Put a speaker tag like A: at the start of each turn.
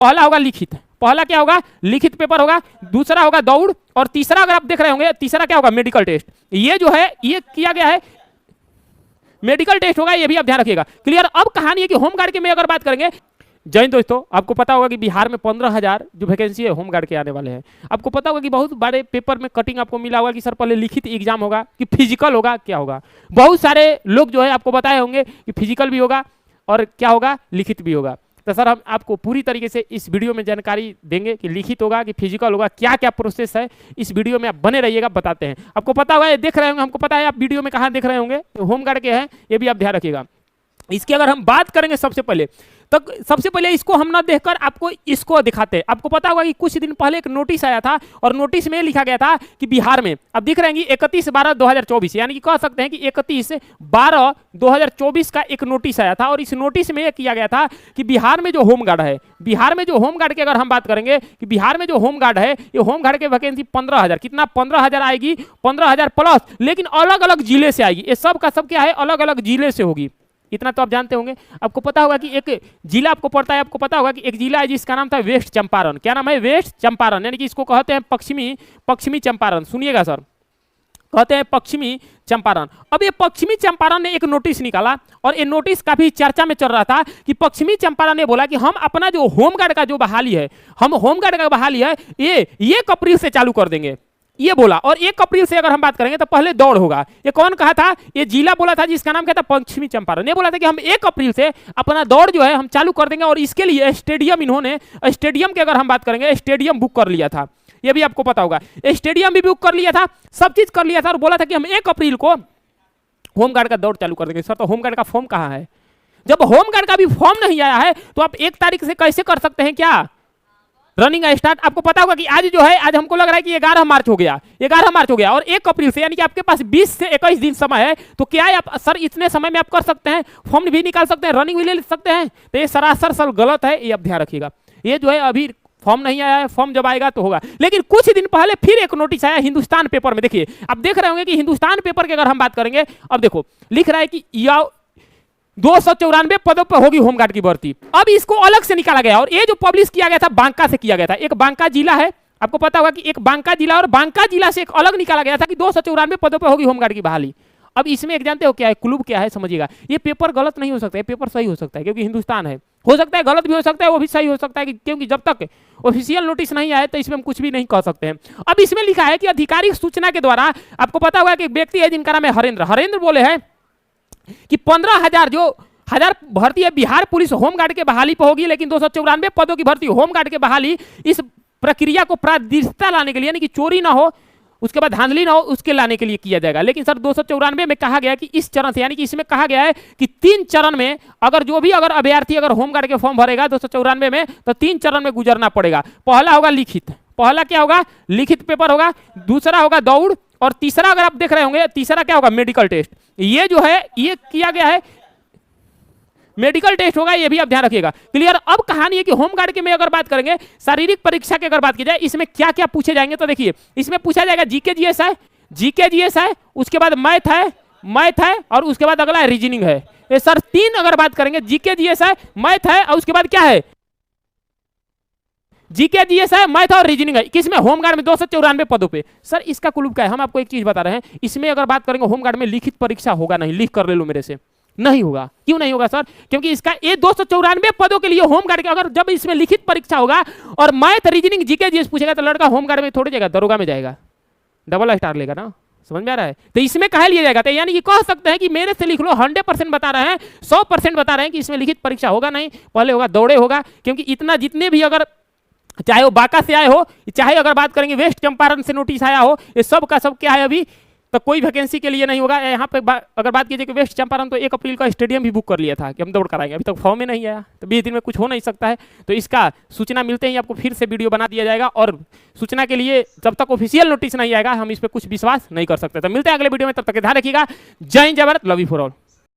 A: पहला होगा लिखित, पहला क्या होगा लिखित पेपर होगा, दूसरा होगा दौड़, और तीसरा अगर आप देख रहे होंगे तीसरा क्या होगा मेडिकल टेस्ट। ये जो है ये किया गया है मेडिकल टेस्ट होगा, ये भी आप ध्यान रखिएगा। क्लियर। अब कहानी है कि होमगार्ड के में अगर बात करेंगे, जय हिंद दोस्तों, आपको पता होगा कि बिहार में 15,000 जो वैकेंसी है होमगार्ड के आने वाले हैं। आपको पता होगा कि बहुत बड़े पेपर में कटिंग आपको मिला होगा कि सर पहले लिखित एग्जाम होगा कि फिजिकल होगा, क्या होगा। बहुत सारे लोग जो है आपको बताए होंगे कि फिजिकल भी होगा और क्या होगा लिखित भी होगा। तो सर हम आपको पूरी तरीके से इस वीडियो में जानकारी देंगे कि लिखित होगा कि फिजिकल होगा, क्या क्या प्रोसेस है। इस वीडियो में आप बने रहिएगा, बताते हैं। आपको पता होगा, ये देख रहे होंगे, हमको पता है आप वीडियो में कहाँ देख रहे होंगे, तो होमगार्ड के हैं, ये भी आप ध्यान रखिएगा। इसकी अगर हम बात करेंगे सबसे पहले, तो सबसे पहले इसको हम ना देखकर आपको इसको दिखाते हैं। आपको पता होगा कि कुछ दिन पहले एक नोटिस आया था और नोटिस में लिखा गया था कि बिहार में, अब दिख रहे हैं कि 31/12/2024, यानी कि कह सकते हैं कि 31/12/2024 का एक नोटिस आया था। और इस नोटिस में यह किया गया था कि बिहार में जो होमगार्ड है, बिहार में जो होमगार्ड की अगर हम बात करेंगे कि बिहार में जो होमगार्ड है, ये होमगार्ड की वैकेंसी 15,000, कितना 15,000 आएगी, 15,000 प्लस, लेकिन अलग अलग जिले से आएगी। ये सब का सब क्या है, अलग अलग जिले से होगी। इतना तो आप जानते होंगे। आपको पता होगा कि एक जिला आपको पड़ता है, आपको पता होगा कि एक जिला है जिसका नाम था वेस्ट चंपारण। क्या नाम है, वेस्ट चंपारण, यानी कि इसको कहते हैं पश्चिमी चंपारण। सुनिएगा सर, कहते हैं पश्चिमी चंपारण। अब ये पश्चिमी चंपारण ने एक नोटिस निकाला और ये नोटिस काफी चर्चा में चल रहा था कि पश्चिमी चंपारण ने बोला कि हम अपना जो होमगार्ड का जो बहाली है, हम होमगार्ड का बहाली है ये 1 अप्रैल से चालू कर देंगे, ये बोला। और 1 अप्रैल से अगर हम बात करेंगे तो पहले दौड़ होगा। ये कौन कहा था, ये जिला बोला था जिसका नाम क्या था, पश्चिमी चंपारण। ये बोला था कि हम 1 अप्रैल से अपना दौड़ जो है हम चालू कर देंगे। और इसके लिए स्टेडियम, इन्होंने स्टेडियम की अगर हम बात करेंगे, स्टेडियम बुक कर लिया था, ये भी आपको पता होगा। स्टेडियम भी बुक कर लिया था, सब चीज कर लिया था, और बोला था कि हम 1 अप्रैल को होमगार्ड का दौड़ चालू कर देंगे। सर तो होमगार्ड का फॉर्म कहाँ है? जब होमगार्ड का भी फॉर्म नहीं आया है तो आप 1 तारीख से कैसे कर सकते हैं क्या रनिंग स्टार्ट? आपको पता होगा कि आज जो है, आज हमको लग रहा है कि 11 मार्च हो गया, 11 मार्च हो गया, और 1 अप्रैल से यानी कि आपके पास 20 से 21 दिन समय है। तो क्या है आप सर इतने समय में आप कर सकते हैं, फॉर्म भी निकाल सकते हैं, रनिंग भी ले सकते हैं? तो ये सरासर सर गलत है, ये आप ध्यान रखिएगा। ये जो है अभी फॉर्म नहीं आया है, फॉर्म जब आएगा तो होगा। लेकिन कुछ दिन पहले फिर एक नोटिस आया हिंदुस्तान पेपर में। देखिए आप देख रहे होंगे कि हिंदुस्तान पेपर की अगर हम बात करेंगे, अब देखो लिख रहा है कि 294 पदों पर होगी होमगार्ड की भर्ती। अब इसको अलग से निकाला गया, और ये जो पब्लिश किया गया था बांका से किया गया था। एक बांका जिला है, आपको पता होगा कि एक बांका जिला, और बांका जिला से एक अलग निकाला गया था कि 294 पदों पर होगी होमगार्ड की बहाली। अब इसमें एक जानते हो क्या है, क्लूब क्या है, समझिएगा। ये पेपर गलत नहीं हो सकता है, पेपर सही हो सकता है, क्योंकि हिंदुस्तान है। हो सकता है गलत भी हो सकता है, वो भी सही हो सकता है, क्योंकि जब तक ऑफिशियल नोटिस नहीं आया तो इसमें हम कुछ भी नहीं कह सकते हैं। अब इसमें लिखा है कि आधिकारिक सूचना के द्वारा, आपको पता होगा कि एक व्यक्ति है जिनका नाम है हरेंद्र बोले हैं कि 15,000 जो भर्ती है बिहार पुलिस होमगार्ड के बहाली पर होगी, लेकिन 294 पदों की भर्ती होमगार्ड के बहाली इस प्रक्रिया को पारदर्शिता लाने के लिए, यानी कि चोरी ना हो, उसके बाद धांधली ना हो, उसके लाने के लिए किया जाएगा। लेकिन सर 294 में कहा गया कि इस चरण से, यानी कि इसमें कहा गया है कि 3 चरण में अगर जो भी अगर अभ्यर्थी अगर होमगार्ड के फॉर्म भरेगा 294 में, तो 3 चरण में गुजरना पड़ेगा। पहला होगा लिखित, पहला क्या होगा लिखित पेपर होगा, दूसरा होगा दौड़, और तीसरा अगर आप देख रहे होंगे तीसरा क्या होगा मेडिकल टेस्ट। ये जो है ये किया गया है मेडिकल टेस्ट होगा, ये भी आप ध्यान रखिएगा। क्लियर। अब कहानी है कि होमगार्ड के में अगर बात करेंगे, शारीरिक परीक्षा की अगर बात की जाए, इसमें क्या क्या पूछे जाएंगे, तो देखिए इसमें पूछा जाएगा जीके जीएस है, उसके बाद मैथ है, और उसके बाद अगला रीजनिंग है। ये सर 3 अगर बात करेंगे, जीके जीएस है, मैथ है, और उसके बाद क्या है, जीके जीएस है, मैथ और रीजनिंग है। किसमें, होमगार्ड में 294 पदों पे। सर इसका क्लू क्या है, हम आपको एक चीज बता रहे हैं, इसमें अगर बात करेंगे होमगार्ड में लिखित परीक्षा होगा नहीं, लिख कर ले लो मेरे से, नहीं होगा। क्यों नहीं होगा सर? क्योंकि इसका ये 294 पदों के लिए होमगार्ड के अगर जब इसमें लिखित परीक्षा होगा और मैथ रीजनिंग जीके जीएस पूछेगा, तो लड़का होमगार्ड में थोड़ी जाएगा, दरोगा में जाएगा, डबल स्टार लेगा ना, समझ में आ रहा है? तो इसमें कहा लिया जाएगा। तो यानी कि कह सकते हैं कि मेरे से लिख लो, 100% बता रहे हैं, 100% बता रहे हैं कि इसमें लिखित परीक्षा होगा नहीं, पहले होगा दौड़े होगा। क्योंकि इतना जितने भी अगर चाहे वो बांका से आए हो, चाहे अगर बात करेंगे वेस्ट चंपारण से नोटिस आया हो, ये सब का सब क्या है, अभी तो कोई वैकेंसी के लिए नहीं होगा। यहाँ पे अगर बात कीजिए कि वेस्ट चंपारण तो 1 अप्रैल का स्टेडियम भी बुक कर लिया था कि हम दौड़ कराएंगे, अभी तक फॉर्म में नहीं आया, तो 20 दिन में कुछ हो नहीं सकता है। तो इसका सूचना मिलते ही आपको फिर से वीडियो बना दिया जाएगा, और सूचना के लिए जब तक ऑफिशियल नोटिस नहीं आएगा हम इस पर कुछ विश्वास नहीं कर सकते। तो मिलते हैं अगले वीडियो में, तब तक ध्यान रखिएगा। जय हिंद, जय Bharat, love you for all.